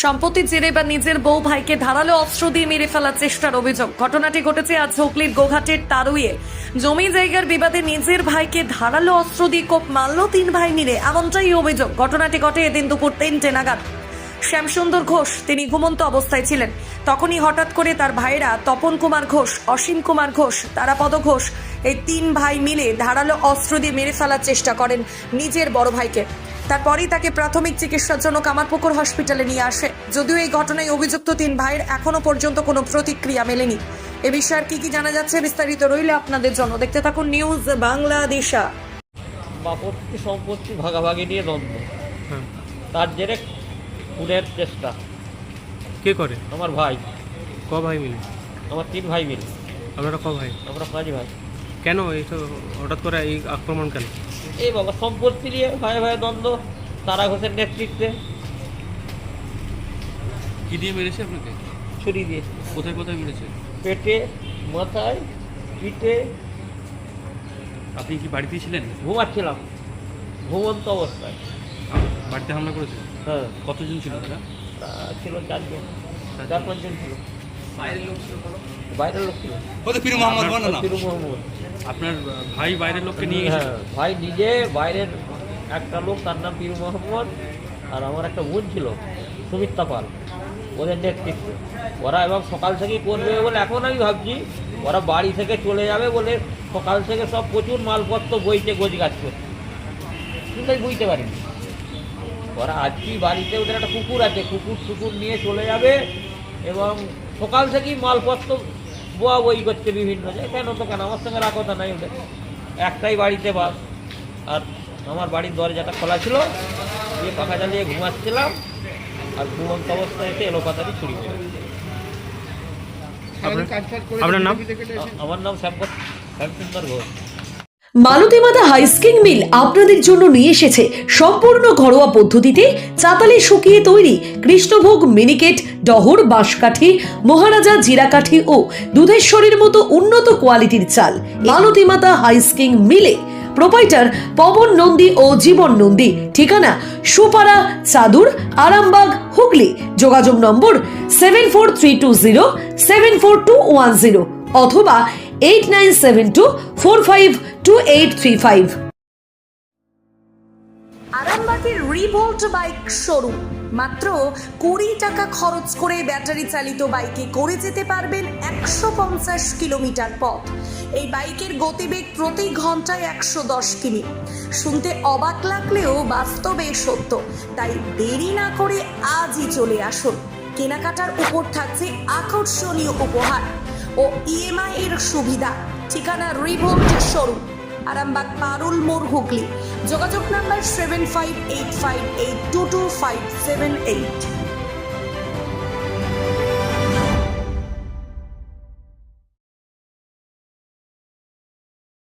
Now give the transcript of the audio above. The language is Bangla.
সম্পত্তির জেরে বা নিজের বউ ভাইকে ধারালো অস্ত্র দিয়ে মেরে ফেলার চেষ্টার অভিযোগ। ঘটনাটি ঘটেছে আজ হুগলির গোঘাটের তারুইয়ে। জমি জায়গার বিবাদে নিজের ভাইকে ধারালো অস্ত্র দিয়ে কোপ মারল 3 ভাই মিলে, এমনটাই অভিযোগ। ঘটনাটি ঘটে এদিন দুপুর 3টে নাগাদ। শ্যামসুন্দর ঘোষ তিনি ঘুমন্ত অবস্থায় ছিলেন। তখনই হঠাৎ করে তার ভাইরা তপন কুমার ঘোষ, অসীম কুমার ঘোষ, তারাপদ ঘোষ এই 3 ভাই মিলে ধারালো অস্ত্র দিয়ে মেরে ফেলার চেষ্টা করেন নিজের বড় ভাইকে। তারপরেই তাকে প্রাথমিক চিকিৎসার জন্য কামারপুকুর হসপিটালে নিয়ে আসে। যদিও এই ঘটনায় অভিযুক্ত 3 ভাইয়ের এখনো পর্যন্ত কোনো প্রতিক্রিয়া মেলেনি। এ বিষয়ে কি জানা যাচ্ছে বিস্তারিত রইলে আপনাদের জন্য। দেখতে থাকুন নিউজ বাংলাদেশা। বাপত্তি সম্পত্তি ভাগাভাগি নিয়ে দ্বন্দ্ব, তার জেরে খুনের চেষ্টা। কে করে? আমার ভাই। ক ভাই মিলে? আমার 3 ভাই মিলে। আপনারা ক ভাই? আমরা 5 ভাই। কেন এই তো হঠাৎ করে এই আক্রমণ কেন? এই বাবা সম্পত্তি নিয়ে ভাই ভাই দ্বন্দ্ব, তারা ঘোষের নেতৃত্বে। কি দিয়ে মেরেছে আপনাকে? ছুরি দিয়ে। কোথায় কোথায় মেরেছে? পেটে, মাথায়, পিঠে। আপনি কি বাড়িতেই ছিলেন? ঘুমাচ্ছিলাম ঘুমন্ত অবস্থায়। বাড়িতে হামলা করেছে? হ্যাঁ, কতজন ছিল তারা? ছিল 4 জন, 4-5 জন ছিল। বাইরের লোক ছিল। পীর মোহাম্মদ বলেন না। পীর মোহাম্মদ। আপনার ভাই বাইরের লোককে নিয়ে গেছে? হ্যাঁ, ভাই নিজে বাইরের একটা লোক, তার নাম পীর মোহাম্মদ। আর আমার একটা বোন ছিল সুমিত্রা পাল, ওদের নেতৃত্বে ওরা। এবং সকাল থেকেই করবে বলে এখন আমি ভাবছি ওরা বাড়ি থেকে চলে যাবে বলে সকাল থেকে সব প্রচুর মালপত্র বইতে গোছগাছ করছে, কিন্তু আমি বুঝতে পারিনি ওরা আজকেই বাড়িতে ওদের একটা কুকুর আছে, কুকুর নিয়ে চলে যাবে। এবং সকাল থেকেই মালপত্র বোয়া বই করছে বিভিন্ন জায়গায়। কেন তো কেন, আমার সঙ্গে রাগ কথা নাই ওদের, একটাই বাড়িতে বাস। আর আমার বাড়ির দরজাটা খোলা ছিল, দিয়ে পাখা জ্বালিয়ে ঘুমাচ্ছিলাম। আর ঘুমন্ত অবস্থায় এসে এলোপাতারি ছুরি করে। আপনার নাম? আমার নাম শ্যামসুন্দর ঘোষ। মালতীমাতা হাইস্কিং মিল আপনাদের জন্য নিয়ে এসেছে সম্পূর্ণ ঘরোয়া পদ্ধতিতে চাতালে শুকিয়ে তৈরি কৃষ্ণভোগ মিনিকেট, ডহর, বাঁশকাঠি, মহারাজা জিরাকাঠি ও দুধেশ্বরীর মতো উন্নত কোয়ালিটির চাল। মালতীমাতা হাইস্কিং মিলে প্রোপাইটার পবন নন্দী ও জীবন নন্দী। ঠিকানা সুপারা, চাদুর, আরামবাগ, হুগলি। যোগাযোগ নম্বর 7432074210 অথবা 8972452835। আরামবাগের রিভোল্ট বাইক শোরুম। মাত্র 20 টাকা খরচ করে ব্যাটারি চালিত বাইকে করে যেতে পারবেন 150 কিলোমিটার পথ। এই বাইকের গতিবেগ প্রতি ঘন্টায় 110 কিমি। শুনতে অবাক লাগলেও বাস্তবে সত্য। তাই দেরি না করে আজই চলে আসুন। কেনাকাটার উপর থাকছে আকর্ষণীয় উপহার ও ইএমআই এর সুবিধা। ঠিকানা রিভোল্ট শোরুম, আরামবাগ, পারুল মোড়, হুগলি। যোগাযোগ নাম্বার 7585822578।